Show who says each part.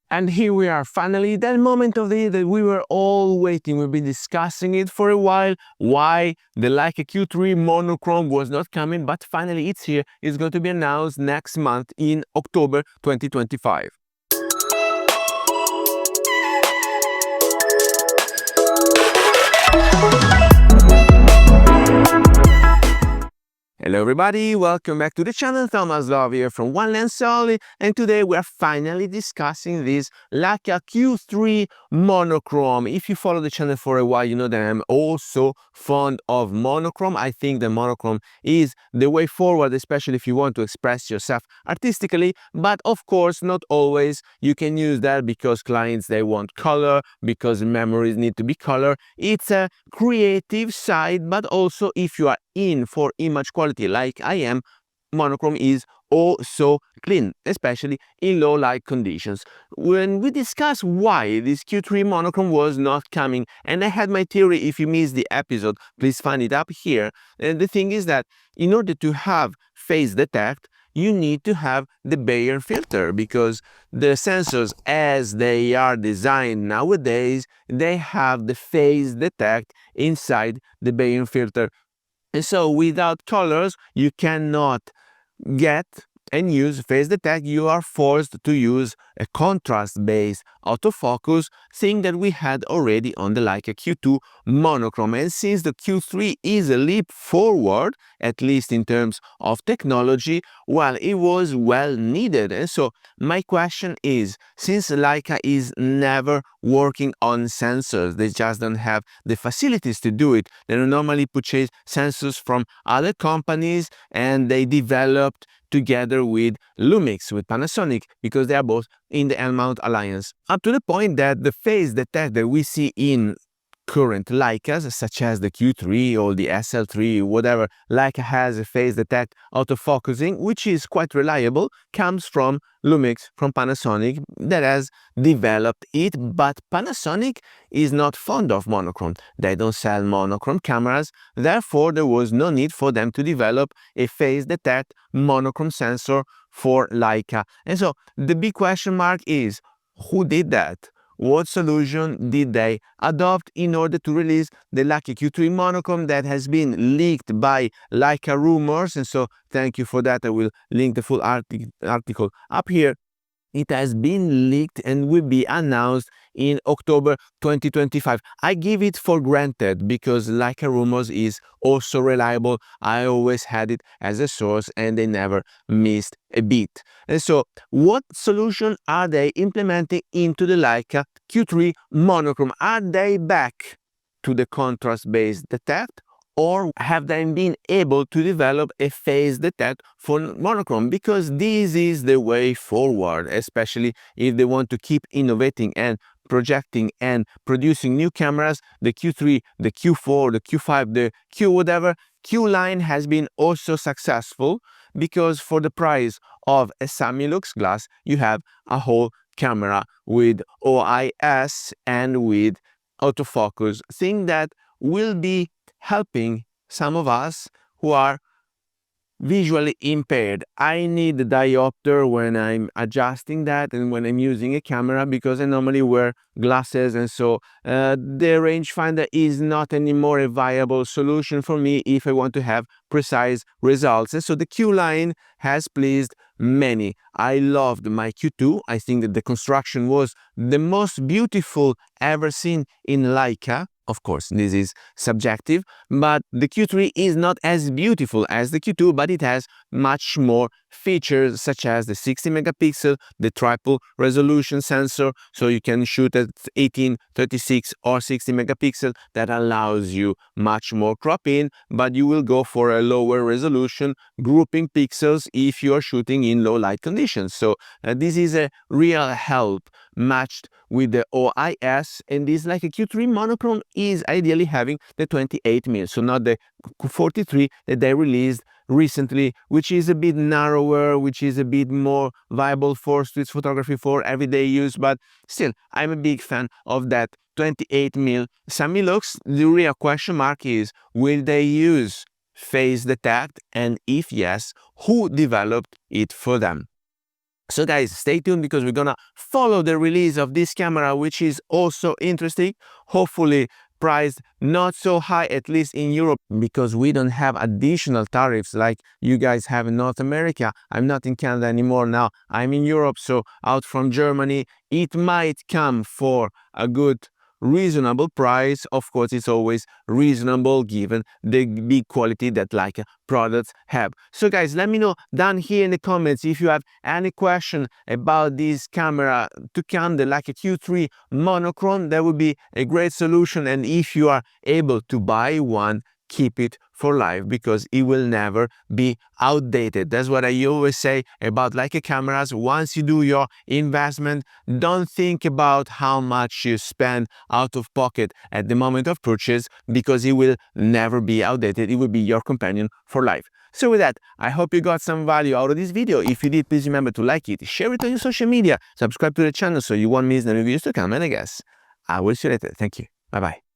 Speaker 1: And here we are, finally, that moment of the year that we were all waiting. We've been discussing it for a while, why the Leica Q3 Monochrome was not coming, but finally it's here. It's going to be announced next month in October 2025. Hello everybody, welcome back to the channel. Thomas Love here from One Lens Only, and today we are finally discussing this Leica Q3 Monochrome. If you follow the channel for a while, you know that I'm also fond of monochrome. I think the monochrome is the way forward, especially if you want to express yourself artistically, but of course not always you can use that because clients, they want color, because memories need to be color. It's a creative side, but also if you are in for image quality like I am, monochrome is also clean, especially in low light conditions. When we discuss why this Q3 monochrome was not coming, and I had my theory, if you missed the episode, please find it up here. And the thing is that in order to have phase detect, you need to have the Bayer filter, because the sensors as they are designed nowadays, they have the phase detect inside the Bayer filter. And so without colors, you cannot get and use phase detect. You are forced to use a contrast-based autofocus, thing that we had already on the Leica Q2 monochrome. And since the Q3 is a leap forward, at least in terms of technology, well, it was well needed. And so my question is, since Leica is never working on sensors, they just don't have the facilities to do it. They normally purchase sensors from other companies, and they developed together with Lumix, with Panasonic, because they are both in the L-mount alliance. Up to the point that the phase detect that we see in current Leicas, such as the Q3 or the SL3, whatever, Leica has a phase detect autofocusing, which is quite reliable, comes from Lumix, from Panasonic, that has developed it. But Panasonic is not fond of monochrome. They don't sell monochrome cameras, therefore there was no need for them to develop a phase detect monochrome sensor for Leica. And so the big question mark is, who did that? What solution did they adopt in order to release the Leica Q3 monochrome that has been leaked by Leica Rumors? And so thank you for that. I will link the full article up here. It has been leaked and will be announced in October 2025. I give it for granted because Leica Rumors is also reliable. I always had it as a source and they never missed a beat. And so what solution are they implementing into the Leica Q3 monochrome? Are they back to the contrast-based detect, or have they been able to develop a phase detect for monochrome? Because this is the way forward, especially if they want to keep innovating and projecting and producing new cameras. The Q3, the Q4, the Q5, the Q whatever, Q line has been also successful, because for the price of a Samilux glass, you have a whole camera with OIS and with autofocus, thing that will be helping some of us who are visually impaired. I need the diopter when I'm adjusting that and when I'm using a camera, because I normally wear glasses, and so the rangefinder is not anymore a viable solution for me if I want to have precise results. And so the Q line has pleased many. I loved my Q2. I think that the construction was the most beautiful ever seen in Leica. Of course, this is subjective, but the Q3 is not as beautiful as the Q2, but it has much more features, such as the 60 megapixel, the triple resolution sensor, so you can shoot at 18, 36 or 60 megapixel. That allows you much more crop in, but you will go for a lower resolution grouping pixels if you are shooting in low light conditions. So this is a real help matched with the OIS, and this Leica Q3 monochrome is ideally having the 28mm, so not the 43 that they released recently, which is a bit narrower, which is a bit more viable for street photography, for everyday use. But still, I'm a big fan of that 28mm Samilux. The real question mark is, will they use phase detect, and if yes, who developed it for them? So guys, stay tuned because we're gonna follow the release of this camera, which is also interesting. Hopefully priced not so high, at least in Europe, because we don't have additional tariffs like you guys have in North America. I'm not in Canada anymore now. I'm in Europe, so out from Germany. It might come for a good reasonable price. Of course, it's always reasonable given the big quality that Leica products have. So guys, let me know down here in the comments if you have any question about this camera to come, the Leica Q3 Monochrome. That would be a great solution, and if you are able to buy one, keep it for life because it will never be outdated. That's what I always say about Leica cameras. Once you do your investment, don't think about how much you spend out of pocket at the moment of purchase because it will never be outdated. It will be your companion for life. So with that, I hope you got some value out of this video. If you did, please remember to like it, share it on your social media, subscribe to the channel so you won't miss the new videos to come, and I guess I will see you later. Thank you. Bye-bye.